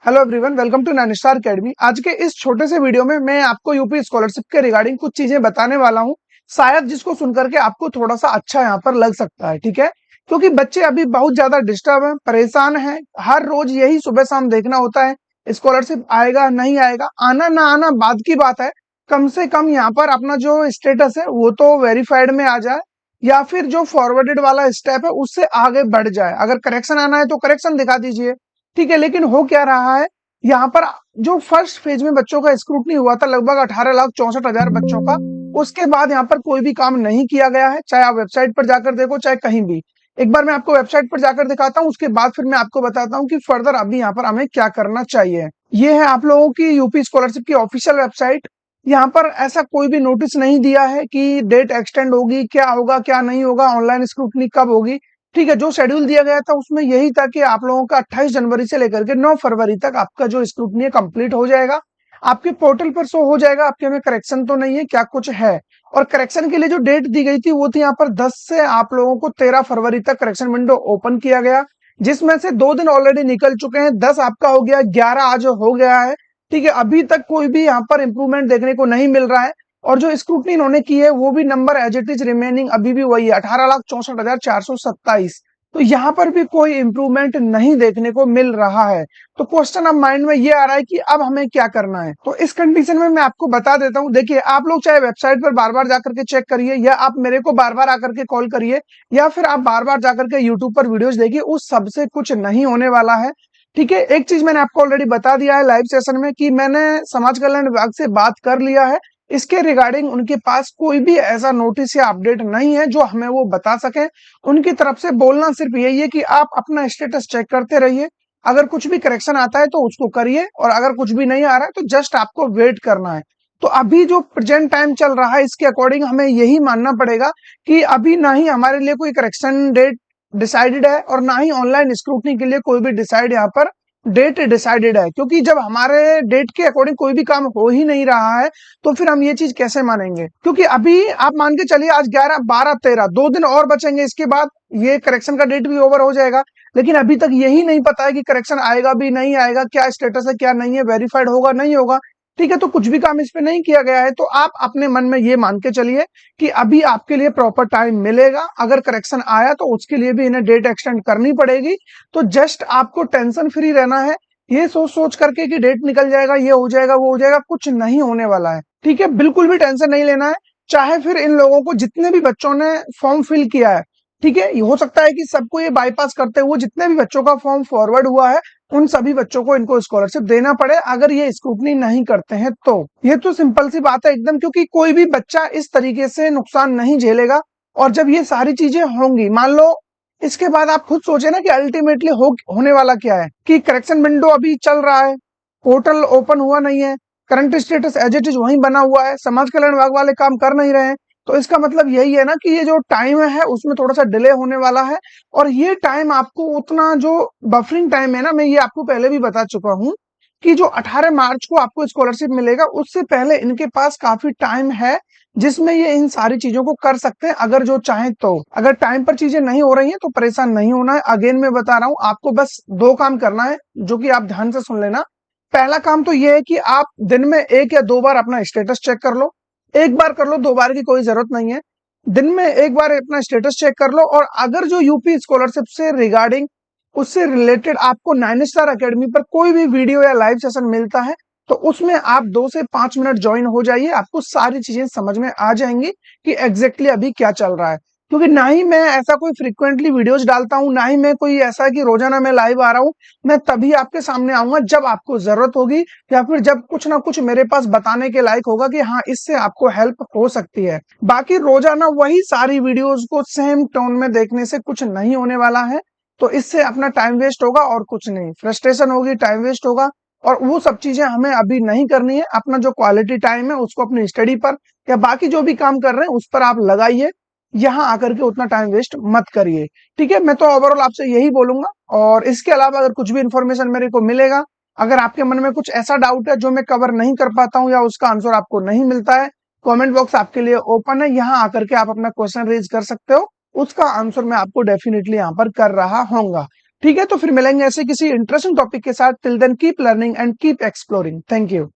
Hello everyone, welcome to नैनिस्टार academy. आज के इस छोटे से वीडियो में मैं आपको यूपी स्कॉलरशिप के रिगार्डिंग कुछ चीजें बताने वाला हूं। शायद जिसको सुनकर के आपको थोड़ा सा अच्छा यहाँ पर लग सकता है, ठीक है। क्योंकि बच्चे अभी बहुत ज्यादा डिस्टर्ब हैं, परेशान हैं। हर रोज यही सुबह शाम देखना होता है, स्कॉलरशिप आएगा नहीं आएगा, आना ना आना बाद की बात है। कम से कम यहाँ पर अपना जो स्टेटस है वो तो वेरीफाइड में आ जाए, या फिर जो फॉरवर्डेड वाला स्टेप है उससे आगे बढ़ जाए। अगर करेक्शन आना है तो करेक्शन दिखा दीजिए, ठीक है। लेकिन हो क्या रहा है यहाँ पर, जो फर्स्ट फेज में बच्चों का स्क्रूटनी हुआ था लगभग 18,64,000 बच्चों का, उसके बाद यहाँ पर कोई भी काम नहीं किया गया है। चाहे आप वेबसाइट पर जाकर देखो, चाहे कहीं भी। एक बार मैं आपको वेबसाइट पर जाकर दिखाता हूँ, उसके बाद फिर मैं आपको बताता हूँ कि फर्दर अभी यहाँ पर हमें क्या करना चाहिए। ये है आप लोगों की यूपी स्कॉलरशिप की ऑफिशियल वेबसाइट। यहाँ पर ऐसा कोई भी नोटिस नहीं दिया है कि डेट एक्सटेंड होगी, क्या होगा क्या नहीं होगा, ऑनलाइन स्क्रूटनी कब होगी। ठीक है, जो शेड्यूल दिया गया था उसमें यही था कि आप लोगों का 28 जनवरी से लेकर के 9 फरवरी तक आपका जो स्क्रूटनी है कंप्लीट हो जाएगा। आपके पोर्टल पर शो हो जाएगा आपके में करेक्शन तो नहीं है, क्या कुछ है। और करेक्शन के लिए जो डेट दी गई थी वो थी यहाँ पर 10 से आप लोगों को 13 फरवरी तक करेक्शन विंडो ओपन किया गया, जिसमें से 2 दिन ऑलरेडी निकल चुके हैं। 10 आपका हो गया, 11 आज हो गया है। ठीक है, अभी तक कोई भी यहाँ पर इंप्रूवमेंट देखने को नहीं मिल रहा है। और जो स्क्रूटनी इन्होंने की है वो भी number as it is remaining अभी भी वही है, 18,64,427। तो यहाँ पर भी कोई इंप्रूवमेंट नहीं देखने को मिल रहा है। तो क्वेश्चन अब माइंड में ये आ रहा है कि अब हमें क्या करना है। तो इस कंडीशन में मैं आपको बता देता हूँ। देखिए, आप लोग चाहे वेबसाइट पर बार बार जाकर के चेक करिए, या आप मेरे को बार बार आकर के कॉल करिए, या फिर आप बार बार जाकर के यूट्यूब पर वीडियोज देखिए, उस सबसे कुछ नहीं होने वाला है। ठीक है, एक चीज मैंने आपको ऑलरेडी बता दिया है लाइव सेशन में कि मैंने समाज कल्याण विभाग से बात कर लिया है। इसके रिगार्डिंग उनके पास कोई भी ऐसा नोटिस या अपडेट नहीं है जो हमें वो बता सके। उनकी तरफ से बोलना सिर्फ यही है कि आप अपना स्टेटस चेक करते रहिए, अगर कुछ भी करेक्शन आता है तो उसको करिए, और अगर कुछ भी नहीं आ रहा है तो जस्ट आपको वेट करना है। तो अभी जो प्रेजेंट टाइम चल रहा है इसके अकॉर्डिंग हमें यही मानना पड़ेगा कि अभी ना ही हमारे लिए कोई करेक्शन डेट डिसाइडेड है, और ना ही ऑनलाइन स्क्रूटनी के लिए कोई भी डिसाइड यहाँ पर डेट डिसाइडेड है। क्योंकि जब हमारे डेट के अकॉर्डिंग कोई भी काम हो ही नहीं रहा है तो फिर हम ये चीज कैसे मानेंगे। क्योंकि अभी आप मान के चलिए आज 11, 12, 13 2 दिन और बचेंगे, इसके बाद ये करेक्शन का डेट भी ओवर हो जाएगा। लेकिन अभी तक यही नहीं पता है कि करेक्शन आएगा भी नहीं आएगा, क्या स्टेटस है क्या नहीं है, वेरीफाइड होगा नहीं होगा। ठीक है, तो कुछ भी काम इस पे नहीं किया गया है। तो आप अपने मन में ये मान के चलिए कि अभी आपके लिए प्रॉपर टाइम मिलेगा। अगर करेक्शन आया तो उसके लिए भी इन्हें डेट एक्सटेंड करनी पड़ेगी। तो जस्ट आपको टेंशन फ्री रहना है। ये सोच सोच करके कि डेट निकल जाएगा, ये हो जाएगा वो हो जाएगा, कुछ नहीं होने वाला है। ठीक है, बिल्कुल भी टेंशन नहीं लेना है। चाहे फिर इन लोगों को, जितने भी बच्चों ने फॉर्म फिल किया है, ठीक है, हो सकता है कि सबको ये बाईपास करते हुए जितने भी बच्चों का फॉर्म फॉरवर्ड हुआ है उन सभी बच्चों को इनको स्कॉलरशिप देना पड़े, अगर ये स्क्रूटनी नहीं करते हैं तो। ये तो सिंपल सी बात है एकदम, क्योंकि कोई भी बच्चा इस तरीके से नुकसान नहीं झेलेगा। और जब ये सारी चीजें होंगी, मान लो इसके बाद आप खुद सोचे ना कि अल्टीमेटली होने वाला क्या है, कि करेक्शन विंडो अभी चल रहा है, पोर्टल ओपन हुआ नहीं है, current status as it is वहीं बना हुआ है, समाज कल्याण विभाग वाले काम कर नहीं रहे हैं। तो इसका मतलब यही है ना कि ये जो टाइम है उसमें थोड़ा सा डिले होने वाला है। और ये टाइम आपको उतना जो बफरिंग टाइम है ना, मैं ये आपको पहले भी बता चुका हूँ कि जो 18 मार्च को आपको स्कॉलरशिप मिलेगा उससे पहले इनके पास काफी टाइम है, जिसमें ये इन सारी चीजों को कर सकते हैं अगर जो चाहें तो। अगर टाइम पर चीजें नहीं हो रही हैं तो परेशान नहीं होना है। अगेन मैं बता रहा हूँ, आपको बस 2 काम करना है जो कि आप ध्यान से सुन लेना। पहला काम तो ये है कि आप दिन में 1 या 2 बार अपना स्टेटस चेक कर लो। 1 बार कर लो, 2 बार की कोई जरूरत नहीं है। दिन में 1 बार अपना स्टेटस चेक कर लो, और अगर जो यूपी स्कॉलरशिप से रिगार्डिंग, उससे रिलेटेड आपको नैनिस्टार अकेडमी पर कोई भी वीडियो या लाइव सेशन मिलता है तो उसमें आप 2 से 5 मिनट ज्वाइन हो जाइए। आपको सारी चीजें समझ में आ जाएंगी कि एग्जैक्टली अभी क्या चल रहा है। क्योंकि ना ही मैं ऐसा कोई फ्रीक्वेंटली वीडियोस डालता हूँ, ना ही मैं कोई ऐसा कि रोजाना मैं लाइव आ रहा हूँ। मैं तभी आपके सामने आऊंगा जब आपको जरूरत होगी, या फिर जब कुछ ना कुछ मेरे पास बताने के लायक होगा कि हाँ इससे आपको हेल्प हो सकती है। बाकी रोजाना वही सारी वीडियोस को सेम टोन में देखने से कुछ नहीं होने वाला है। तो इससे अपना टाइम वेस्ट होगा और कुछ नहीं, फ्रस्ट्रेशन होगी, टाइम वेस्ट होगा। और वो सब चीजें हमें अभी नहीं करनी है। अपना जो क्वालिटी टाइम है उसको अपनी स्टडी पर या बाकी जो भी काम कर रहे हैं उस पर आप लगाइए। यहाँ आकर के उतना टाइम वेस्ट मत करिए। ठीक है, मैं तो ओवरऑल आपसे यही बोलूंगा। और इसके अलावा अगर कुछ भी इन्फॉर्मेशन मेरे को मिलेगा, अगर आपके मन में कुछ ऐसा डाउट है जो मैं कवर नहीं कर पाता हूँ या उसका आंसर आपको नहीं मिलता है, कमेंट बॉक्स आपके लिए ओपन है। यहाँ आकर के आप अपना क्वेश्चन रेज कर सकते हो, उसका आंसर मैं आपको डेफिनेटली यहाँ पर कर रहा होऊंगा। ठीक है, तो फिर मिलेंगे ऐसे किसी इंटरेस्टिंग टॉपिक के साथ। Till then keep learning and keep exploring. Thank you.